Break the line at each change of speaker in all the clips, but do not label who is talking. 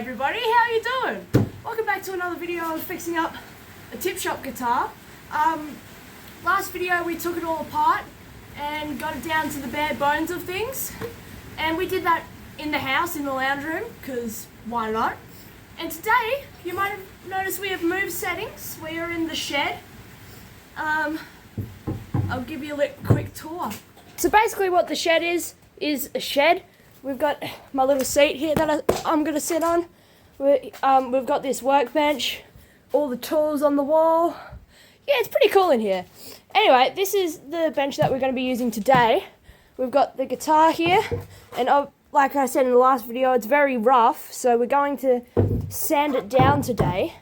everybody, how you doing? Welcome back to another video of fixing up a tip shop guitar. Last video we took it all apart and got it down to the bare bones of things, and we did that in the house in the lounge room because why not? And today you might have noticed we have moved settings. We are in the shed. I'll give you a quick tour. So basically what the shed is a shed. We've got my little seat here that I'm going to sit on. We've got this workbench, all the tools on the wall. Yeah, it's pretty cool in here. Anyway, this is the bench that we're going to be using today. We've got the guitar here, and like I said in the last video, it's very rough, so we're going to sand it down today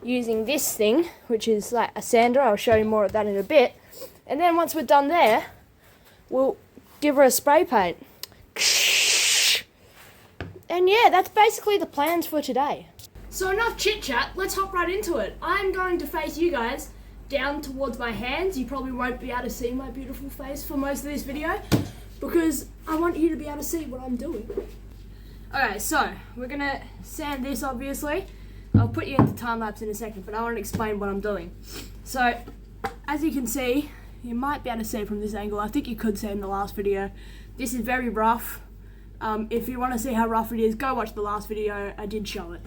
using this thing, which is like a sander. I'll show you more of that in a bit. And then once we're done there, we'll give her a spray paint. And yeah, that's basically the plans for today. So enough chit chat, let's hop right into it. I'm going to face you guys down towards my hands. You probably won't be able to see my beautiful face for most of this video because I want you to be able to see what I'm doing. Okay, so we're gonna sand this obviously. I'll put you into time lapse in a second, but I want to explain what I'm doing. So, as you can see, you might be able to see from this angle. I think you could see in the last video. This is very rough. If you want to see how rough it is, go watch the last video. I did show it.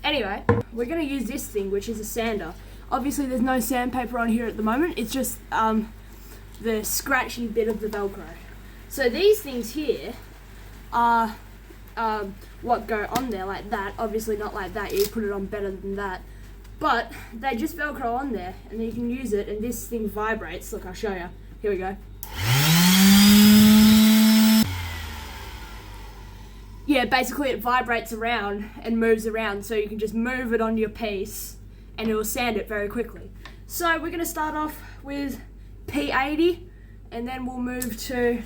Anyway, we're going to use this thing, which is a sander. Obviously, there's no sandpaper on here at the moment. It's just the scratchy bit of the Velcro. So these things here are what go on there like that. Obviously not like that. You put it on better than that. But they just Velcro on there, and then you can use it, and this thing vibrates. Look, I'll show you. Here we go. Yeah, basically it vibrates around and moves around, so you can just move it on your piece and it will sand it very quickly. So we're going to start off with P80, and then we'll move to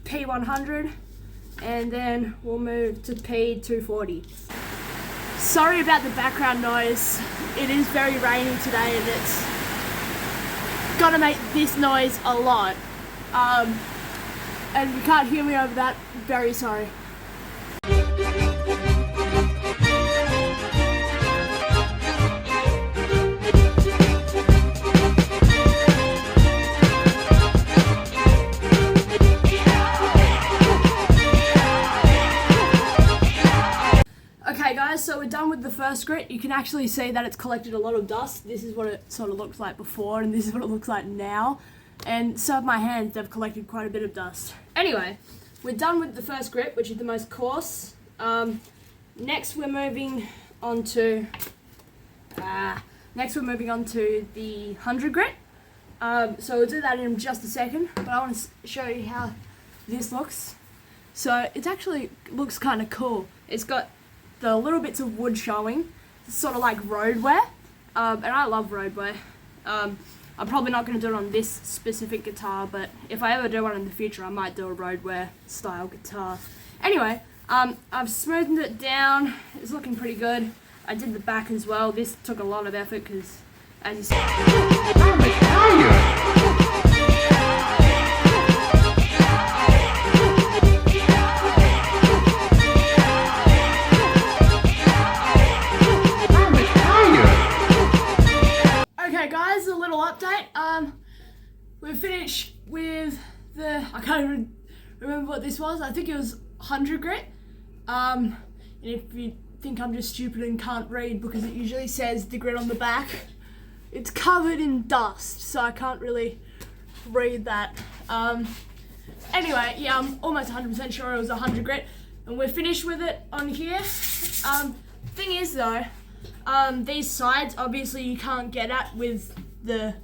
P100, and then we'll move to P240. Sorry about the background noise. It is very rainy today and it's gonna make this noise a lot. And you can't hear me over that, very sorry. Okay guys, so we're done with the first grit. You can actually see that it's collected a lot of dust. This is what it sort of looks like before, and this is what it looks like now. And so have my hands, they've collected quite a bit of dust. Anyway, we're done with the first grit, which is the most coarse. Next we're moving on to the 100 grit. So we'll do that in just a second, but I want to show you how this looks. So it actually looks kind of cool. It's got the little bits of wood showing. It's sort of like road wear, and I love road wear. I'm probably not going to do it on this specific guitar, but if I ever do one in the future, I might do a road wear style guitar. Anyway, I've smoothed it down. It's looking pretty good. I did the back as well. This took a lot of effort because, as you see,
I'm tired.
we're finished with the, I can't even remember what this was. I think it was 100 grit. And if you think I'm just stupid and can't read because it usually says the grit on the back, it's covered in dust, so I can't really read that. Anyway, yeah, I'm almost 100% sure it was 100 grit, and we're finished with it on here. Thing is though, these sides obviously you can't get at with the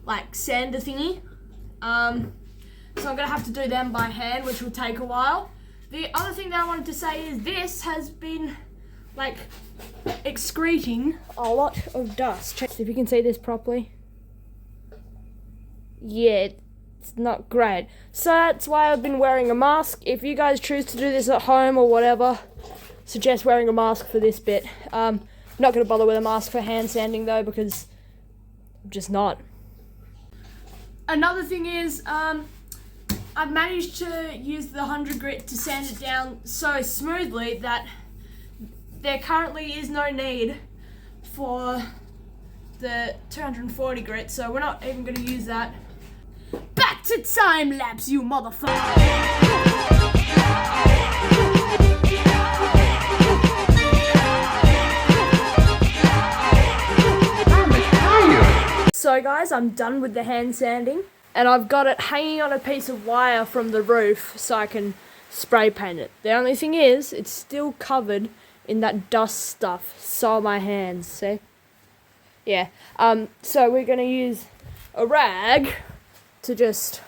like sander thingy, so I'm gonna have to do them by hand, which will take a while. The other thing that I wanted to say is this has been like excreting a lot of dust. Check if you can see this properly. Yeah, it's not great. So that's why I've been wearing a mask. If you guys choose to do this at home or whatever, suggest wearing a mask for this bit. I'm not going to bother with a mask for hand sanding though, because I'm just not. Another thing is, I've managed to use the 100 grit to sand it down so smoothly that there currently is no need for the 240 grit, so we're not even going to use that. Back to time lapse, you motherfucker! So guys, I'm done with the hand sanding, and I've got it hanging on a piece of wire from the roof so I can spray paint it. The only thing is, it's still covered in that dust stuff. So are my hands, see? Yeah, so we're going to use a rag to just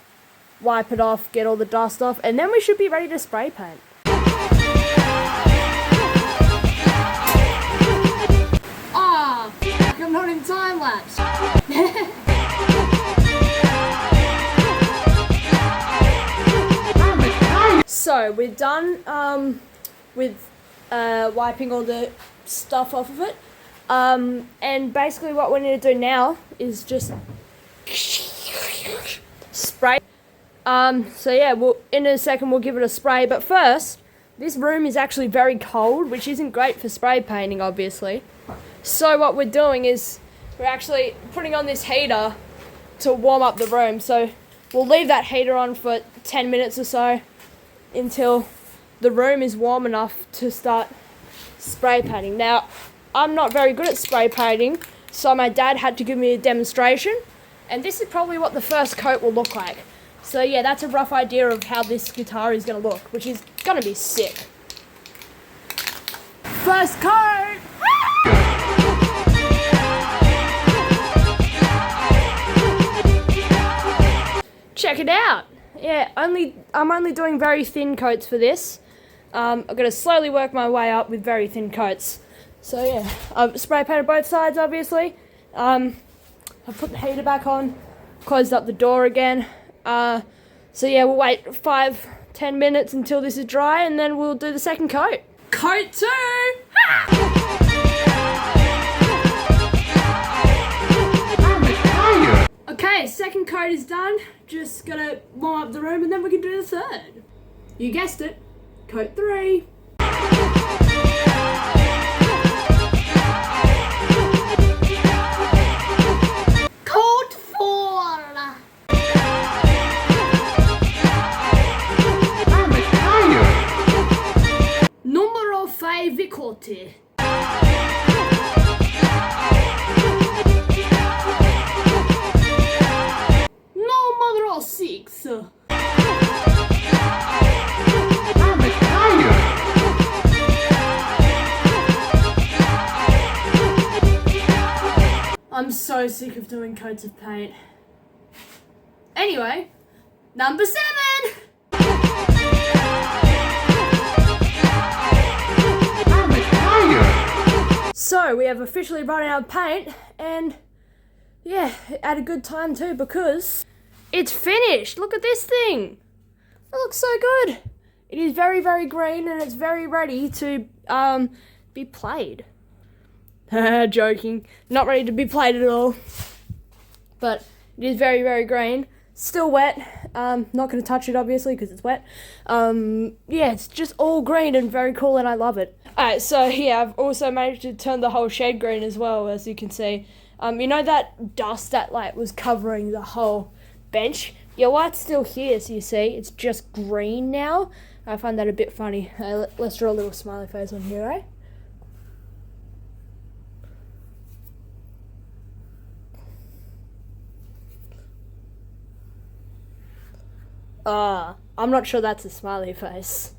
wipe it off, get all the dust off, and then we should be ready to spray paint. Ah, I'm not in time lapse. So we're done with wiping all the stuff off of it, and basically what we need to do now is just spray. So yeah, in a second we'll give it a spray, but first, this room is actually very cold, which isn't great for spray painting, obviously. So what we're doing is we're actually putting on this heater to warm up the room. So we'll leave that heater on for 10 minutes or so until the room is warm enough to start spray painting. Now, I'm not very good at spray painting, so my dad had to give me a demonstration, and this is probably what the first coat will look like. So yeah, that's a rough idea of how this guitar is going to look, which is going to be sick. First coat! Check it out! Yeah, I'm only doing very thin coats for this. I'm going to slowly work my way up with very thin coats. So yeah, I've spray painted both sides, obviously. I've put the heater back on, closed up the door again. So yeah, we'll wait 5-10 minutes until this is dry, and then we'll do the second coat. Coat 2! Okay, second coat is done. Just gonna warm up the room and then we can do the third. You guessed it, coat 3. Coat 4. Numero 5 cote. Numero 6. I'm so sick of doing coats of paint. Anyway, number 7! So, we have officially run out of paint, and yeah, had a good time too, because it's finished! Look at this thing! It looks so good! It is very, very green, and it's very ready to be played. Joking. Not ready to be played at all. But it is very, very green. Still wet. Not going to touch it, obviously, because it's wet. Yeah, it's just all green and very cool, and I love it. Alright, so yeah, I've also managed to turn the whole shed green as well, as you can see. You know that dust that was covering the whole bench? Yeah, well, it's still here, so you see, it's just green now. I find that a bit funny. Let's draw a little smiley face on here, eh? I'm not sure that's a smiley face.